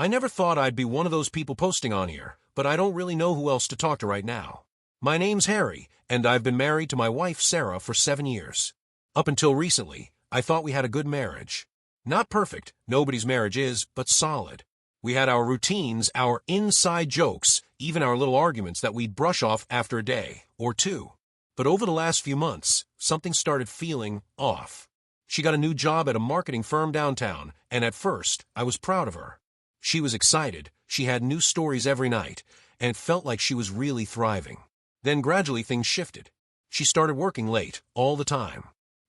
I never thought I'd be one of those people posting on here, but I don't really know who else to talk to right now. My name's Harry, and I've been married to my wife Sarah for 7 years. Up until recently, I thought we had a good marriage. Not perfect, nobody's marriage is, but solid. We had our routines, our inside jokes, even our little arguments that we'd brush off after a day or two. But over the last few months, something started feeling off. She got a new job at a marketing firm downtown, and at first, I was proud of her. She was excited, she had new stories every night, and it felt like she was really thriving. Then gradually things shifted. She started working late, all the time.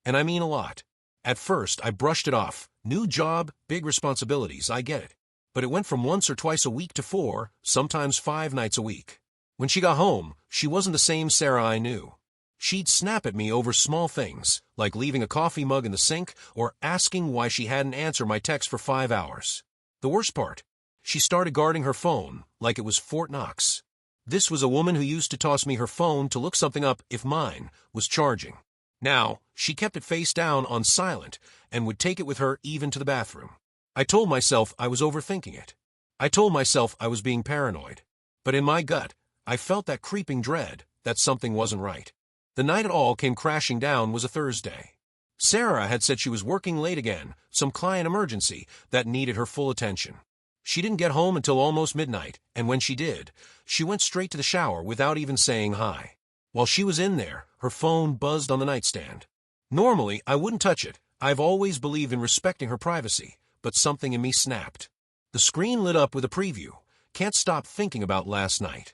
And I mean a lot. At first, I brushed it off. New job, big responsibilities, I get it. But it went from once or twice a week to 4, sometimes 5 nights a week. When she got home, she wasn't the same Sarah I knew. She'd snap at me over small things, like leaving a coffee mug in the sink or asking why she hadn't answered my text for 5 hours. The worst part, she started guarding her phone like it was Fort Knox. This was a woman who used to toss me her phone to look something up if mine was charging. Now, she kept it face down on silent and would take it with her even to the bathroom. I told myself I was overthinking it. I told myself I was being paranoid. But in my gut, I felt that creeping dread that something wasn't right. The night it all came crashing down was a Thursday. Sarah had said she was working late again, some client emergency that needed her full attention. She didn't get home until almost midnight, and when she did, she went straight to the shower without even saying hi. While she was in there, her phone buzzed on the nightstand. Normally, I wouldn't touch it. I've always believed in respecting her privacy, but something in me snapped. The screen lit up with a preview. Can't stop thinking about last night.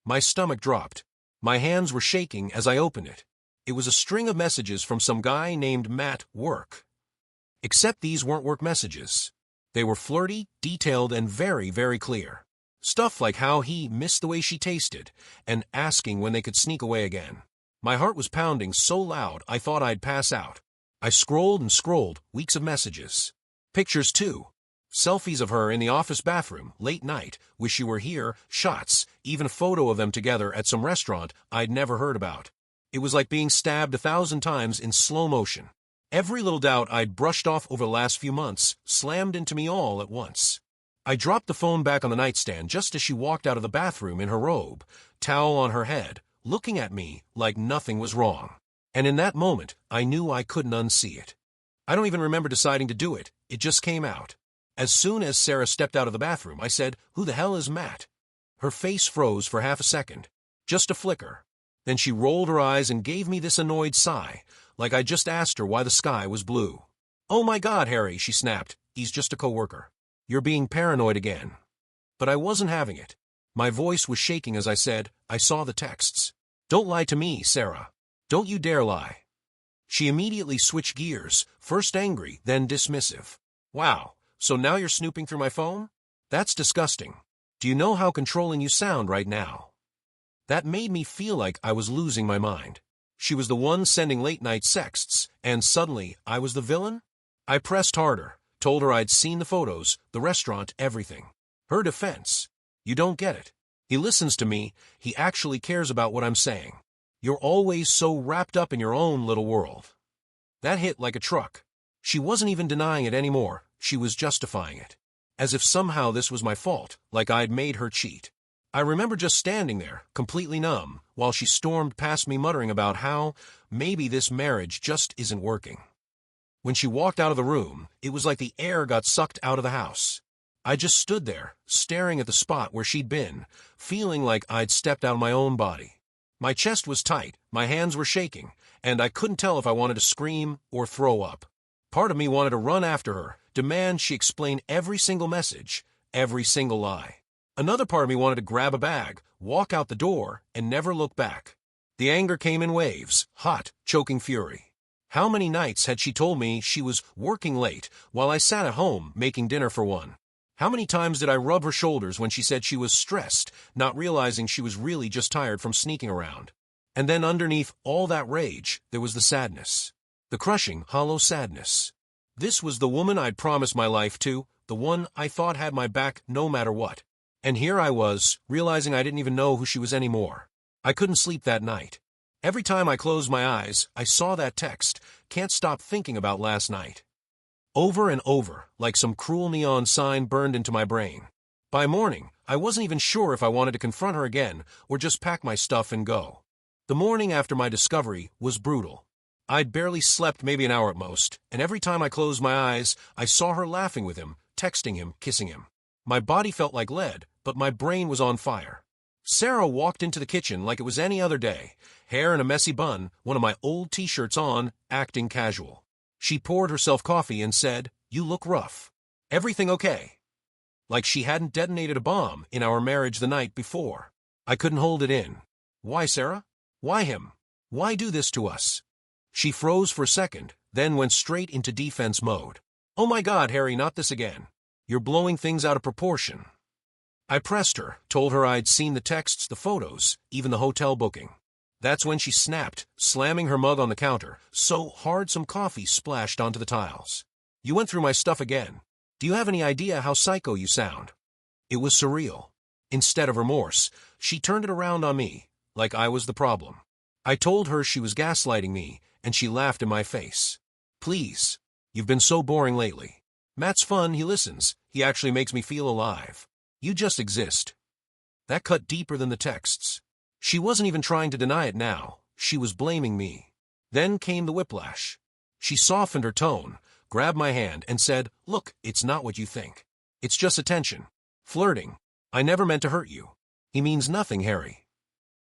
My stomach dropped. My hands were shaking as I opened it. It was a string of messages from some guy named Matt Work. Except these weren't work messages. They were flirty, detailed, and very, very clear. Stuff like how he missed the way she tasted, and asking when they could sneak away again. My heart was pounding so loud I thought I'd pass out. I scrolled and scrolled, weeks of messages. Pictures too. Selfies of her in the office bathroom, late night, wish you were here, shots, even a photo of them together at some restaurant I'd never heard about. It was like being stabbed 1,000 times in slow motion. Every little doubt I'd brushed off over the last few months slammed into me all at once. I dropped the phone back on the nightstand just as she walked out of the bathroom in her robe, towel on her head, looking at me like nothing was wrong. And in that moment, I knew I couldn't unsee it. I don't even remember deciding to do it. It just came out. As soon as Sarah stepped out of the bathroom, I said, "Who the hell is Matt?" Her face froze for half a second. Just a flicker. Then she rolled her eyes and gave me this annoyed sigh, like I just asked her why the sky was blue. "Oh my God, Harry," she snapped. "He's just a coworker. You're being paranoid again." But I wasn't having it. My voice was shaking as I said, "I saw the texts. Don't lie to me, Sarah. Don't you dare lie." She immediately switched gears, first angry, then dismissive. "Wow, so now you're snooping through my phone? That's disgusting. Do you know how controlling you sound right now?" That made me feel like I was losing my mind. She was the one sending late-night sexts, and suddenly I was the villain? I pressed harder, told her I'd seen the photos, the restaurant, everything. Her defense: "You don't get it. He listens to me, he actually cares about what I'm saying. You're always so wrapped up in your own little world." That hit like a truck. She wasn't even denying it anymore, she was justifying it. As if somehow this was my fault, like I'd made her cheat. I remember just standing there, completely numb, while she stormed past me muttering about how maybe this marriage just isn't working. When she walked out of the room, it was like the air got sucked out of the house. I just stood there, staring at the spot where she'd been, feeling like I'd stepped out of my own body. My chest was tight, my hands were shaking, and I couldn't tell if I wanted to scream or throw up. Part of me wanted to run after her, demand she explain every single message, every single lie. Another part of me wanted to grab a bag, walk out the door, and never look back. The anger came in waves, hot, choking fury. How many nights had she told me she was working late while I sat at home making dinner for one? How many times did I rub her shoulders when she said she was stressed, not realizing she was really just tired from sneaking around? And then underneath all that rage, there was the sadness. The crushing, hollow sadness. This was the woman I'd promised my life to, the one I thought had my back no matter what. And here I was, realizing I didn't even know who she was anymore. I couldn't sleep that night. Every time I closed my eyes, I saw that text, "Can't stop thinking about last night." over and over, like some cruel neon sign burned into my brain. By morning, I wasn't even sure if I wanted to confront her again or just pack my stuff and go. The morning after my discovery was brutal. I'd barely slept, maybe an hour at most, and every time I closed my eyes, I saw her laughing with him, texting him, kissing him. My body felt like lead, but my brain was on fire. Sarah walked into the kitchen like it was any other day, hair in a messy bun, one of my old t-shirts on, acting casual. She poured herself coffee and said, "You look rough. Everything okay?" Like she hadn't detonated a bomb in our marriage the night before. I couldn't hold it in. Why, Sarah? Why him? Why do this to us? She froze for a second, then went straight into defense mode. "Oh my God, Harry, not this again. You're blowing things out of proportion." I pressed her, told her I'd seen the texts, the photos, even the hotel booking. That's when she snapped, slamming her mug on the counter, so hard some coffee splashed onto the tiles. "You went through my stuff again. Do you have any idea how psycho you sound?" It was surreal. Instead of remorse, she turned it around on me, like I was the problem. I told her she was gaslighting me, and she laughed in my face. "Please. You've been so boring lately. Matt's fun, he listens, he actually makes me feel alive. You just exist." That cut deeper than the texts. She wasn't even trying to deny it now, she was blaming me. Then came the whiplash. She softened her tone, grabbed my hand, and said, "Look, it's not what you think. It's just attention. Flirting. I never meant to hurt you. He means nothing, Harry."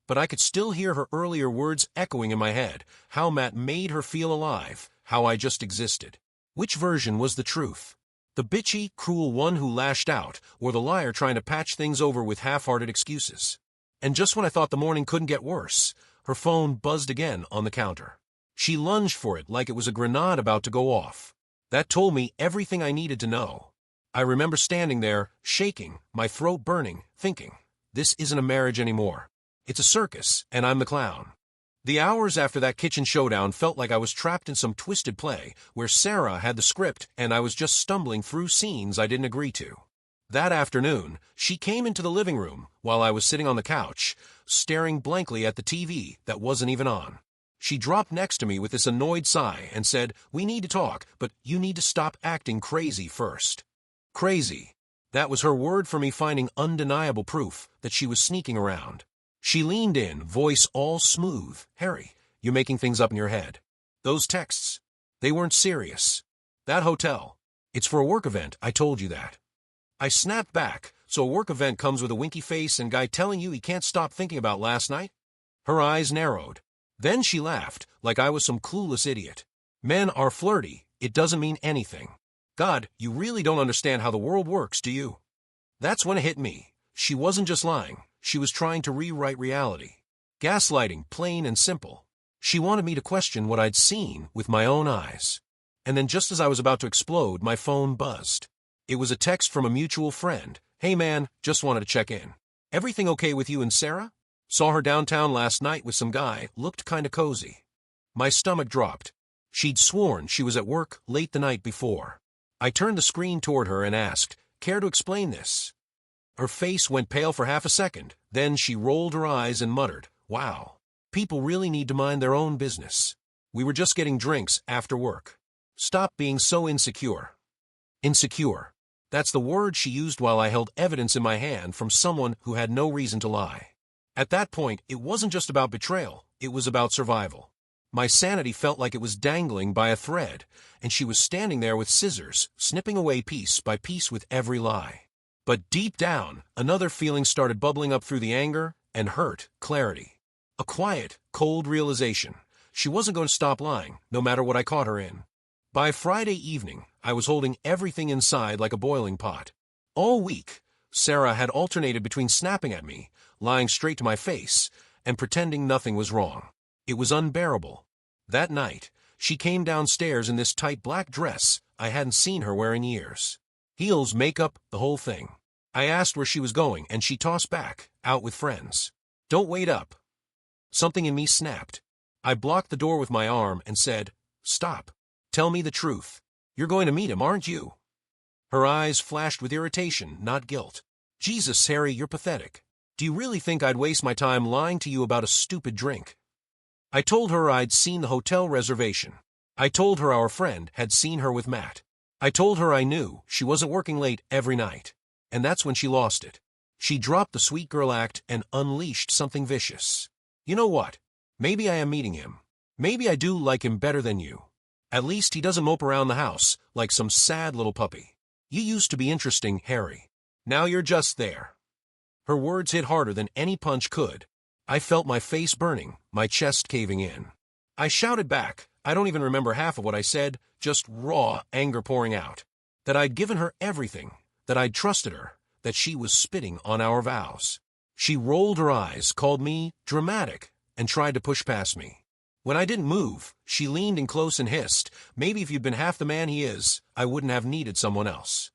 But I could still hear her earlier words echoing in my head, how Matt made her feel alive, how I just existed. Which version was the truth? The bitchy, cruel one who lashed out, or the liar trying to patch things over with half-hearted excuses? And just when I thought the morning couldn't get worse, her phone buzzed again on the counter. She lunged for it like it was a grenade about to go off. That told me everything I needed to know. I remember standing there, shaking, my throat burning, thinking, this isn't a marriage anymore. It's a circus, and I'm the clown. The hours after that kitchen showdown felt like I was trapped in some twisted play where Sarah had the script and I was just stumbling through scenes I didn't agree to. That afternoon, she came into the living room while I was sitting on the couch, staring blankly at the TV that wasn't even on. She dropped next to me with this annoyed sigh and said, "We need to talk, but you need to stop acting crazy first." Crazy. That was her word for me finding undeniable proof that she was sneaking around. She leaned in, voice all smooth. "Harry, you're making things up in your head. Those texts, they weren't serious. That hotel, it's for a work event, I told you that." I snapped back, "So a work event comes with a winky face and guy telling you he can't stop thinking about last night?" Her eyes narrowed. Then she laughed, like I was some clueless idiot. "Men are flirty, it doesn't mean anything. God, you really don't understand how the world works, do you?" That's when it hit me. She wasn't just lying. She was trying to rewrite reality. Gaslighting, plain and simple. She wanted me to question what I'd seen with my own eyes. And then just as I was about to explode, my phone buzzed. It was a text from a mutual friend. "Hey man, just wanted to check in. Everything okay with you and Sarah? Saw her downtown last night with some guy, looked kinda cozy." My stomach dropped. She'd sworn she was at work late the night before. I turned the screen toward her and asked, "Care to explain this?" Her face went pale for half a second, then she rolled her eyes and muttered, "Wow, people really need to mind their own business. We were just getting drinks after work. Stop being so insecure." Insecure. That's the word she used while I held evidence in my hand from someone who had no reason to lie. At that point, it wasn't just about betrayal, it was about survival. My sanity felt like it was dangling by a thread, and she was standing there with scissors, snipping away piece by piece with every lie. But deep down, another feeling started bubbling up through the anger and hurt, clarity. A quiet, cold realization. She wasn't going to stop lying, no matter what I caught her in. By Friday evening, I was holding everything inside like a boiling pot. All week, Sarah had alternated between snapping at me, lying straight to my face, and pretending nothing was wrong. It was unbearable. That night, she came downstairs in this tight black dress I hadn't seen her wear in years. Heels, makeup, the whole thing. I asked where she was going, and she tossed back, out with friends. "Don't wait up." Something in me snapped. I blocked the door with my arm and said, "Stop. Tell me the truth. You're going to meet him, aren't you?" Her eyes flashed with irritation, not guilt. "Jesus, Harry, you're pathetic. Do you really think I'd waste my time lying to you about a stupid drink?" I told her I'd seen the hotel reservation. I told her our friend had seen her with Matt. I told her I knew she wasn't working late every night. And that's when she lost it. She dropped the sweet girl act and unleashed something vicious. You know what? Maybe I am meeting him. Maybe I do like him better than you. At least he doesn't mope around the house like some sad little puppy. You used to be interesting, Harry. Now you're just there. Her words hit harder than any punch could. I felt my face burning, my chest caving in. I shouted back. I don't even remember half of what I said, just raw anger pouring out. That I'd given her everything, that I'd trusted her, that she was spitting on our vows. She rolled her eyes, called me dramatic, and tried to push past me. When I didn't move, she leaned in close and hissed, maybe if you'd been half the man he is, I wouldn't have needed someone else.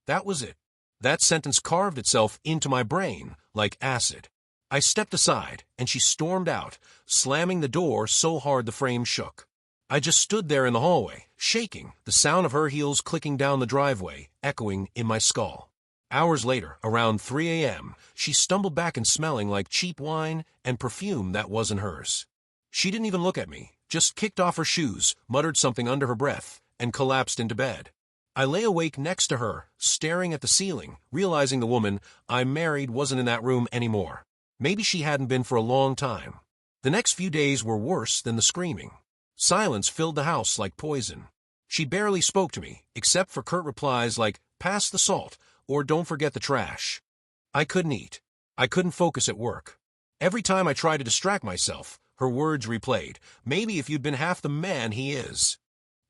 That was it. That sentence carved itself into my brain like acid. I stepped aside, and she stormed out, slamming the door so hard the frame shook. I just stood there in the hallway, shaking, the sound of her heels clicking down the driveway, echoing in my skull. Hours later, around 3 a.m., she stumbled back and smelling like cheap wine and perfume that wasn't hers. She didn't even look at me, just kicked off her shoes, muttered something under her breath, and collapsed into bed. I lay awake next to her, staring at the ceiling, realizing the woman I married wasn't in that room anymore. Maybe she hadn't been for a long time. The next few days were worse than the screaming. Silence filled the house like poison. She barely spoke to me, except for curt replies like, "Pass the salt," or "Don't forget the trash." I couldn't eat. I couldn't focus at work. Every time I tried to distract myself, her words replayed, "Maybe if you'd been half the man he is."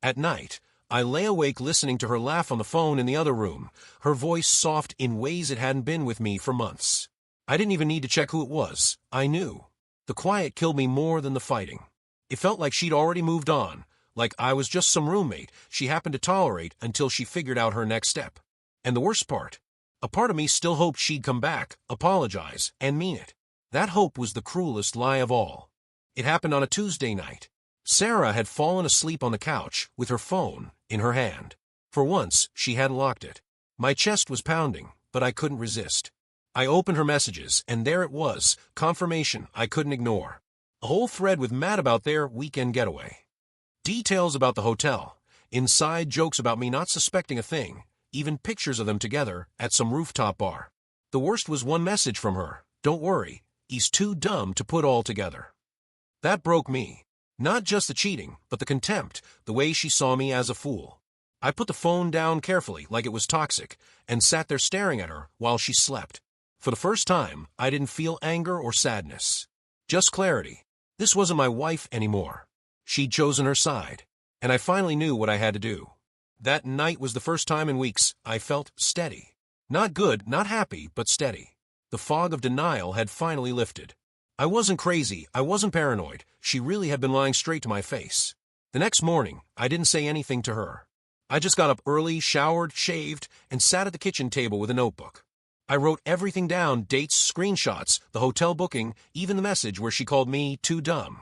At night, I lay awake listening to her laugh on the phone in the other room, her voice soft in ways it hadn't been with me for months. I didn't even need to check who it was. I knew. The quiet killed me more than the fighting. It felt like she'd already moved on, like I was just some roommate she happened to tolerate until she figured out her next step. And the worst part, a part of me still hoped she'd come back, apologize, and mean it. That hope was the cruelest lie of all. It happened on a Tuesday night. Sarah had fallen asleep on the couch with her phone in her hand. For once, she hadn't locked it. My chest was pounding, but I couldn't resist. I opened her messages, and there it was, confirmation I couldn't ignore. A whole thread with Matt about their weekend getaway. Details about the hotel, inside jokes about me not suspecting a thing, even pictures of them together at some rooftop bar. The worst was one message from her, "Don't worry, he's too dumb to put all together." That broke me. Not just the cheating, but the contempt, the way she saw me as a fool. I put the phone down carefully, like it was toxic, and sat there staring at her while she slept. For the first time, I didn't feel anger or sadness. Just clarity. This wasn't my wife anymore. She'd chosen her side, and I finally knew what I had to do. That night was the first time in weeks I felt steady. Not good, not happy, but steady. The fog of denial had finally lifted. I wasn't crazy, I wasn't paranoid. She really had been lying straight to my face. The next morning, I didn't say anything to her. I just got up early, showered, shaved, and sat at the kitchen table with a notebook. I wrote everything down, dates, screenshots, the hotel booking, even the message where she called me too dumb.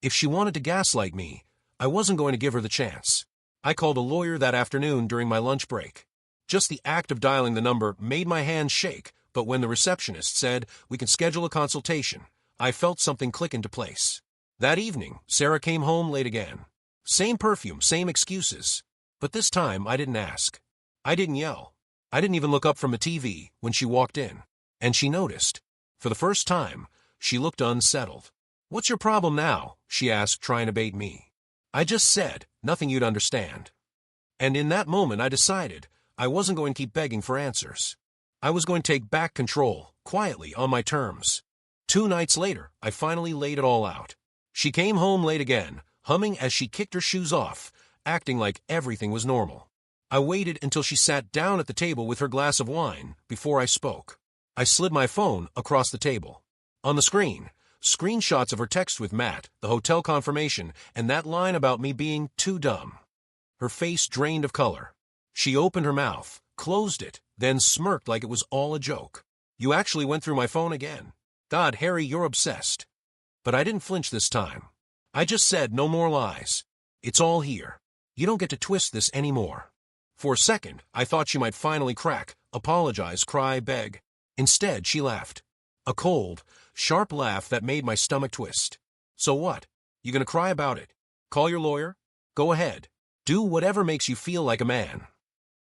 If she wanted to gaslight me, I wasn't going to give her the chance. I called a lawyer that afternoon during my lunch break. Just the act of dialing the number made my hands shake, but when the receptionist said, "We can schedule a consultation," I felt something click into place. That evening, Sarah came home late again. Same perfume, same excuses. But this time, I didn't ask. I didn't yell. I didn't even look up from the TV when she walked in. And she noticed. For the first time, she looked unsettled. "What's your problem now?" she asked, trying to bait me. I just said, "Nothing you'd understand." And in that moment, I decided I wasn't going to keep begging for answers. I was going to take back control, quietly, on my terms. 2 nights later, I finally laid it all out. She came home late again, humming as she kicked her shoes off, acting like everything was normal. I waited until she sat down at the table with her glass of wine before I spoke. I slid my phone across the table. On the screen, screenshots of her text with Matt, the hotel confirmation, and that line about me being too dumb. Her face drained of color. She opened her mouth, closed it, then smirked like it was all a joke. "You actually went through my phone again. God, Harry, you're obsessed." But I didn't flinch this time. I just said, "No more lies. It's all here. You don't get to twist this anymore." For a second, I thought she might finally crack, apologize, cry, beg. Instead, she laughed. A cold, sharp laugh that made my stomach twist. "So what? You gonna cry about it? Call your lawyer? Go ahead. Do whatever makes you feel like a man."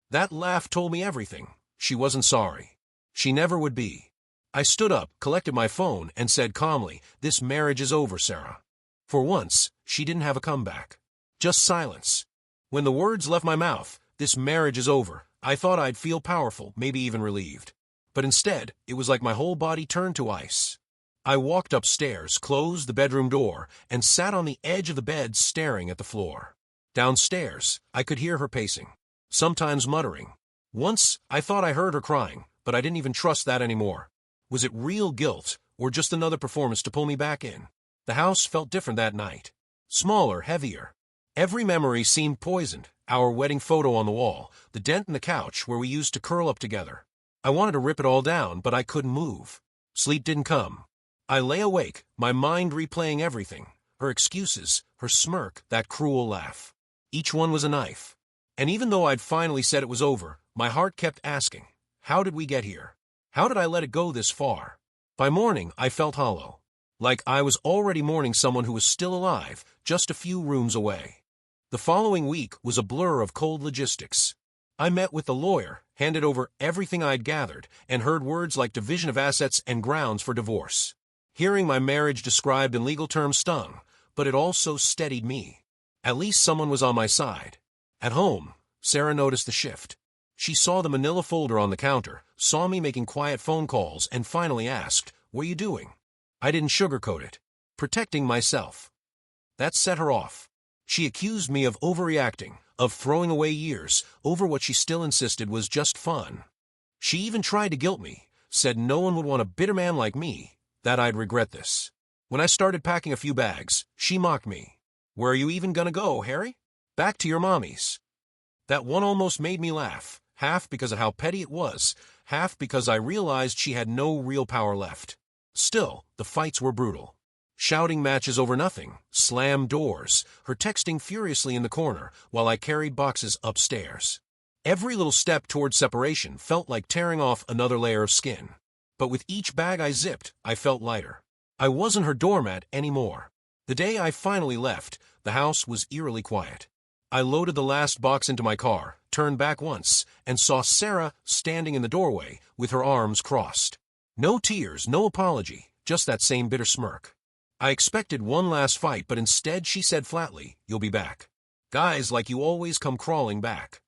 That laugh told me everything. She wasn't sorry. She never would be. I stood up, collected my phone, and said calmly, "This marriage is over, Sarah." For once, she didn't have a comeback. Just silence. When the words left my mouth, "This marriage is over," I thought I'd feel powerful, maybe even relieved. But instead, it was like my whole body turned to ice. I walked upstairs, closed the bedroom door, and sat on the edge of the bed staring at the floor. Downstairs, I could hear her pacing, sometimes muttering. Once, I thought I heard her crying, but I didn't even trust that anymore. Was it real guilt, or just another performance to pull me back in? The house felt different that night. Smaller, heavier. Every memory seemed poisoned. Our wedding photo on the wall, the dent in the couch where we used to curl up together. I wanted to rip it all down, but I couldn't move. Sleep didn't come. I lay awake, my mind replaying everything. Her excuses, her smirk, that cruel laugh. Each one was a knife. And even though I'd finally said it was over, my heart kept asking, how did we get here? How did I let it go this far? By morning, I felt hollow. Like I was already mourning someone who was still alive, just a few rooms away. The following week was a blur of cold logistics. I met with the lawyer, handed over everything I'd gathered, and heard words like division of assets and grounds for divorce. Hearing my marriage described in legal terms stung, but it also steadied me. At least someone was on my side. At home, Sarah noticed the shift. She saw the manila folder on the counter, saw me making quiet phone calls, and finally asked, "What are you doing?" I didn't sugarcoat it. Protecting myself. That set her off. She accused me of overreacting, of throwing away years, over what she still insisted was just fun. She even tried to guilt me, said no one would want a bitter man like me, that I'd regret this. When I started packing a few bags, she mocked me. "Where are you even gonna go, Harry?" "Back to your mommy's." That one almost made me laugh, half because of how petty it was, half because I realized she had no real power left. Still, the fights were brutal. Shouting matches over nothing, slammed doors, her texting furiously in the corner while I carried boxes upstairs. Every little step toward separation felt like tearing off another layer of skin. But with each bag I zipped, I felt lighter. I wasn't her doormat anymore. The day I finally left, the house was eerily quiet. I loaded the last box into my car, turned back once, and saw Sarah standing in the doorway with her arms crossed. No tears, no apology, just that same bitter smirk. I expected one last fight, but instead she said flatly, "You'll be back. Guys like you always come crawling back."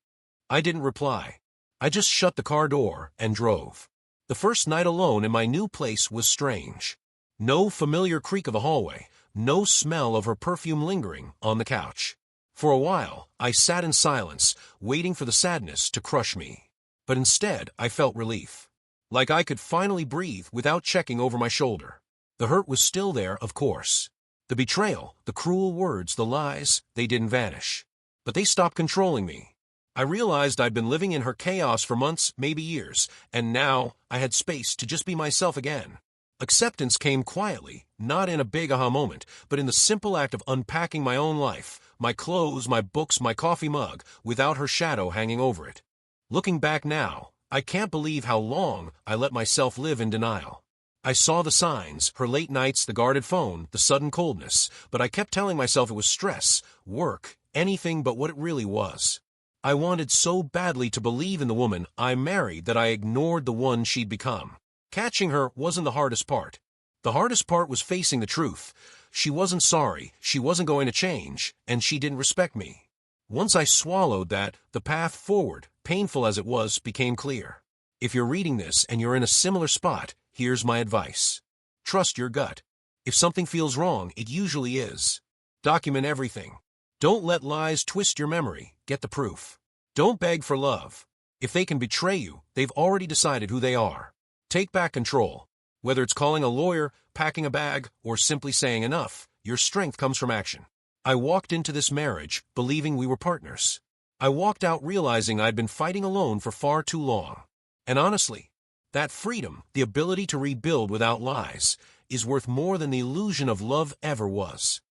I didn't reply. I just shut the car door and drove. The first night alone in my new place was strange. No familiar creak of the hallway, no smell of her perfume lingering on the couch. For a while, I sat in silence, waiting for the sadness to crush me. But instead, I felt relief. Like I could finally breathe without checking over my shoulder. The hurt was still there, of course. The betrayal, the cruel words, the lies, they didn't vanish. But they stopped controlling me. I realized I'd been living in her chaos for months, maybe years, and now I had space to just be myself again. Acceptance came quietly, not in a big aha moment, but in the simple act of unpacking my own life, my clothes, my books, my coffee mug, without her shadow hanging over it. Looking back now, I can't believe how long I let myself live in denial. I saw the signs, her late nights, the guarded phone, the sudden coldness, but I kept telling myself it was stress, work, anything but what it really was. I wanted so badly to believe in the woman I married that I ignored the one she'd become. Catching her wasn't the hardest part. The hardest part was facing the truth. She wasn't sorry, she wasn't going to change, and she didn't respect me. Once I swallowed that, the path forward, painful as it was, became clear. If you're reading this and you're in a similar spot, here's my advice. Trust your gut. If something feels wrong, it usually is. Document everything. Don't let lies twist your memory. Get the proof. Don't beg for love. If they can betray you, they've already decided who they are. Take back control. Whether it's calling a lawyer, packing a bag, or simply saying enough, your strength comes from action. I walked into this marriage believing we were partners. I walked out realizing I'd been fighting alone for far too long. And honestly, that freedom, the ability to rebuild without lies, is worth more than the illusion of love ever was.